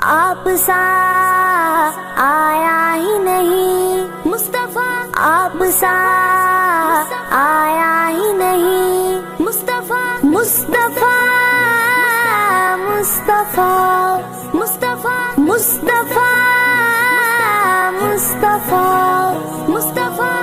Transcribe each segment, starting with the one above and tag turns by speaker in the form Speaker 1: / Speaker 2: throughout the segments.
Speaker 1: آپ سا آیا ہی نہیں مصطفیٰ، آپ سا آیا ہی نہیں مصطفیٰ، مصطفیٰ مصطفیٰ مصطفیٰ مصطفیٰ مصطفیٰ مصطفیٰ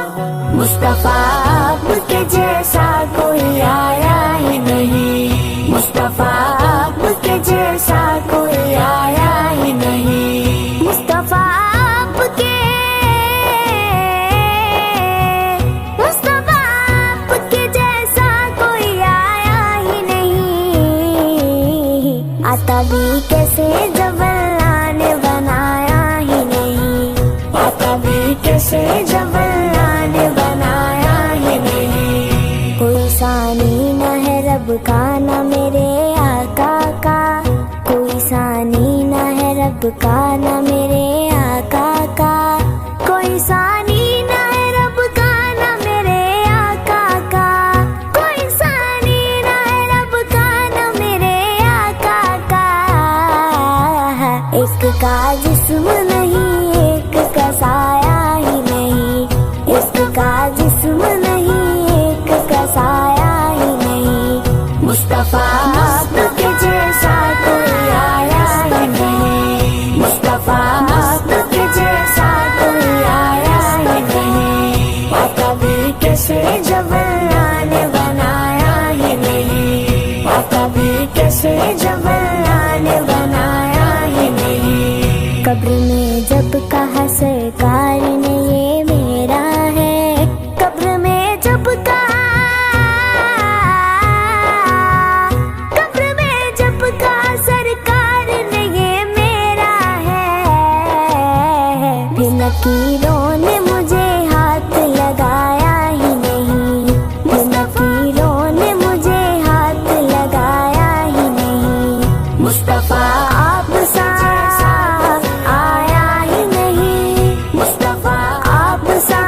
Speaker 1: مصطفیٰ، آپ کے جیسا کوئی آیا ہی نہیں مصطفیٰ، آپ کے جیسا کوئی آیا ہی نہیں مصطفیٰ، آپ کے مصطفیٰ، آپ کے جیسا کوئی آیا ہی نہیں، آتا بھی کیسے جب اللہ نے بنایا ہی نہیں، آتا بھی کیسے جب اللہ نے بنایا ہی نہیں، کوئی ثانی نہ ہے رب کا نہ میرے آقا کا، کوئی ثانی نہ ہے رب کا نہ میرے آقا کا، کوئی ثانی نہ ہے رب کا نہ میرے آقا کا، کوئی ثانی نہ ہے رب کا نہ میرے آقا کا، ایک کا جسم نہیں ایک کا سایہ ہی نہیں، ایک کا جسم نہیں ایک کا سایہ ہی نہیں مصطفیٰ، آپ کے جیسا کوئی آیا ہی نہیں مصطفیٰ، آپ کے جیسا کوئی آیا ہی نہیں، آتا بھی کیسے جب اللہ نے بنایا ہی نہیں، آتا بھی کیسے جب اللہ نے بنایا ہی نہیں، قبر میں جب کہا سرکار نے یہ میرا ہے، قبر میں جب کہا، قبر میں جب کہا سرکار نے یہ میرا ہے، پھر نکیروں نے مجھے ہاتھ لگایا ہی نہیں، پھر نکیروں نے مجھے ہاتھ لگایا ہی نہیں مصطفیٰ، آپ سا آیا ہی نہیں مصطفیٰ، آپ سا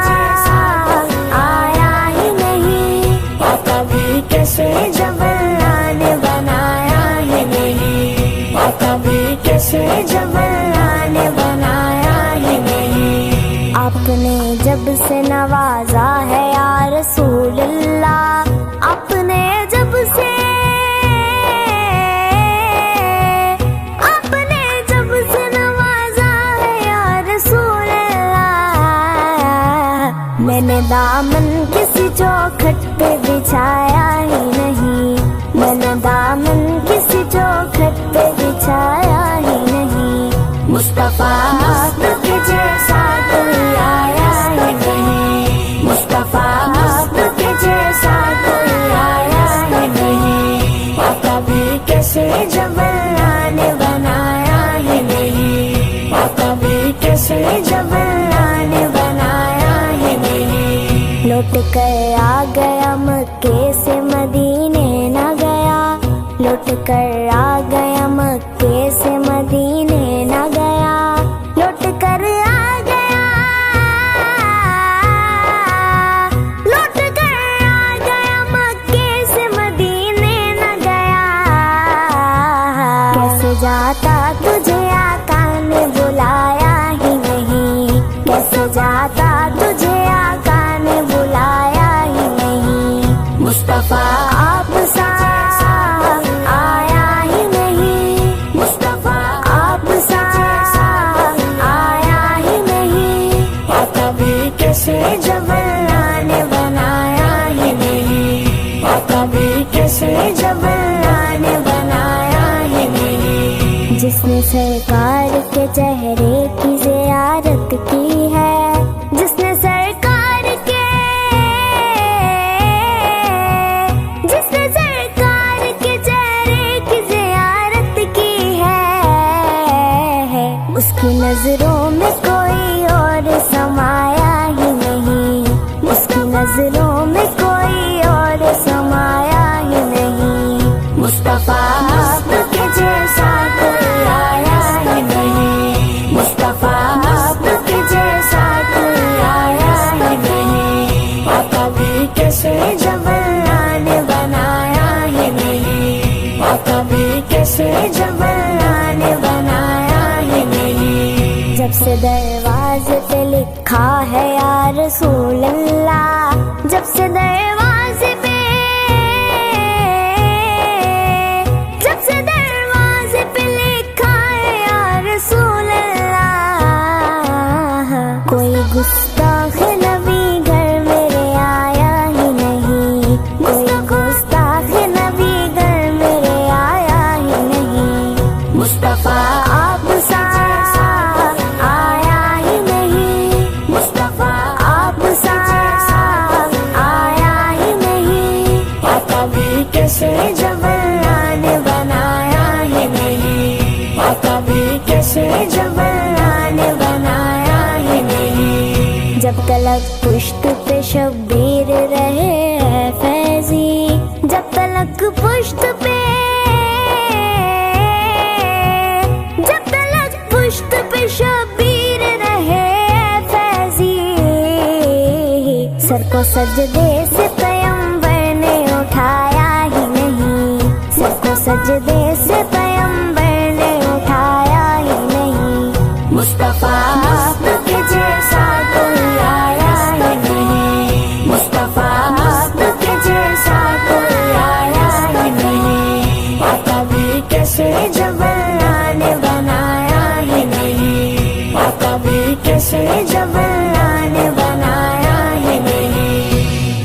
Speaker 1: آیا ہی نہیں، آتا بھی کیسے جب اللہ نے بنایا ہی نہیں، آتا بھی کیسے جب اللہ نے بنایا ہی نہیں، آپ نے جب سے نوازا ہے یا رسول اللہ، آپ نے جب سے، آپ نے جب سے نوازا ہے یا رسول اللہ، میں نے دامن کسی چوکھٹ پہ بچھایا ہی نہیں، میں نے دامن کسی چوکھٹ پہ بچھایا ہی نہیں مصطفیٰ، آپ کے جیسا کوئی آیا ہی نہیں مصطفیٰ، آپ کے جیسا کوئی آیا ہی نہیں، آتا بھی کیسے جب اللہ نے بنایا ہی نہیں، آتا بھی کیسے جب اللہ نے بنایا ہی نہیں، لوٹ کر آ گیا مکے سے مدینے نہ گیا، لوٹ کر آ گیا مکے سے مدینے نہ گیا، لوٹ کر آ گیا، لوٹ کر آ گیا مکے سے مدینے نہ گیا، کیسے جاتا تجھے آقا نے بلایا ہی نہیں، کیسے جاتا تجھے آقا نے بلایا ہی نہیں مصطفیٰ، آپ سا آیا ہی نہیں مصطفیٰ، آپ سا آیا ہی نہیں، آتا بھی کیسے جب اللہ نے بنایا ہی نہیں، آتا بھی کیسے جب اللہ نے بنایا ہی نہیں، جس نے سرکار کے چہرے کی زیارت کی ہے، جس نے سرکار کے، جس نے سرکار کے چہرے کی زیارت کی ہے، اس کی نظروں میں کوئی اور سمایا ہی نہیں، اس کی نظروں میں کوئی اور سمایا ہی نہیں مصطفیٰ، آپ کے جیسا کوئی آیا ہی نہیں مصطفیٰ، آپ کے جیسا کوئی آیا ہی نہیں، آتا بھی کیسے جب اللہ نے بنایا ہی نہیں، آتا بھی کیسے جب اللہ نے بنایا ہی سے دروازے پہ لکھا ہے یا رسول اللہ، جب سے دروازے پہ لکھا ہے یا رسول اللہ، کوئی گستاخ نبی گھر میرے آیا ہی نہیں، کوئی گستاخ نبی گھر میرے آیا ہی نہیں، مصطفیٰ آپ سا آیا ہی نہیں، مصطفیٰ آپ سا آیا ہی نہیں، آقا بھی کیسے جب اللہ نے بنایا ہی نہیں، آقا بھی کیسے جب اللہ نے بنایا ہی نہیں، جب تلک پشت پہ شبیر رہے ہے فیضی، جب تلک پشت پہ شبیر رہے فیضی، سر کو سجدے سے پیغمبر نے اٹھایا ہی نہیں، سر کو سجدے سے پیغمبر نے اٹھایا ہی نہیں، مصطفیٰ آپ کے جیسا کوئی آیا ہی نہیں، مصطفیٰ آپ کے جیسا کوئی آیا ہی نہیں، آقا بھی کیسے جب اللہ نے بنایا ہی نہیں، آقا بھی کیسے جب اللہ نے بنایا ہی نہیں،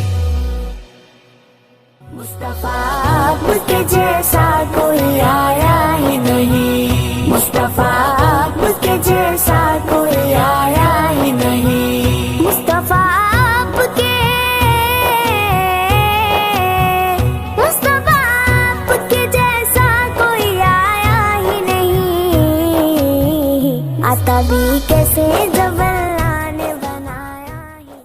Speaker 1: مصطفیٰ آپ کے جیسا کوئی آیا ہی نہیں، مصطفیٰ آپ کے جیسا کوئی آیا ہی نہیں، مصطفیٰ آپ کے جیسا کوئی آیا ہی نہیں، آتا بھی کیسے